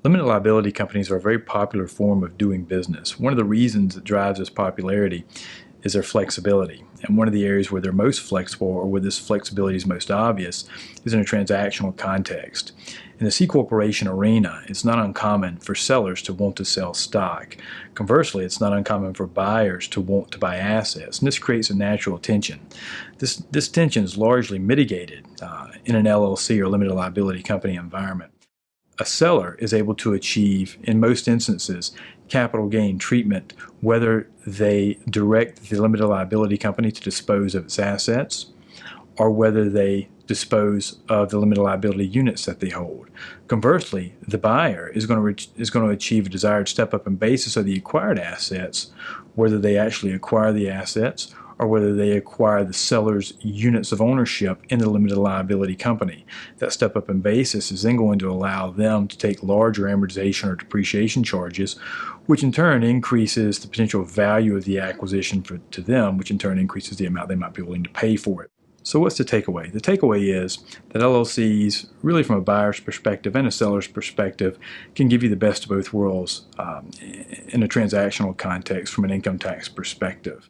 Limited liability companies are a very popular form of doing business. One of the reasons that drives this popularity is their flexibility. And one of the areas where they're most flexible, or where this flexibility is most obvious, is in a transactional context. In the C corporation arena, it's not uncommon for sellers to want to sell stock. Conversely, it's not uncommon for buyers to want to buy assets, and this creates a natural tension. This tension is largely mitigated in an LLC or limited liability company environment. A seller is able to achieve, in most instances, capital gain treatment whether they direct the limited liability company to dispose of its assets or whether they dispose of the limited liability units that they hold. Conversely, the buyer is going to achieve a desired step up in basis of the acquired assets, whether they actually acquire the assets or whether they acquire the seller's units of ownership in the limited liability company. That step up in basis is then going to allow them to take larger amortization or depreciation charges, which in turn increases the potential value of the acquisition to them, which in turn increases the amount they might be willing to pay for it. So what's the takeaway? The takeaway is that LLCs, really from a buyer's perspective and a seller's perspective, can give you the best of both worlds in a transactional context from an income tax perspective.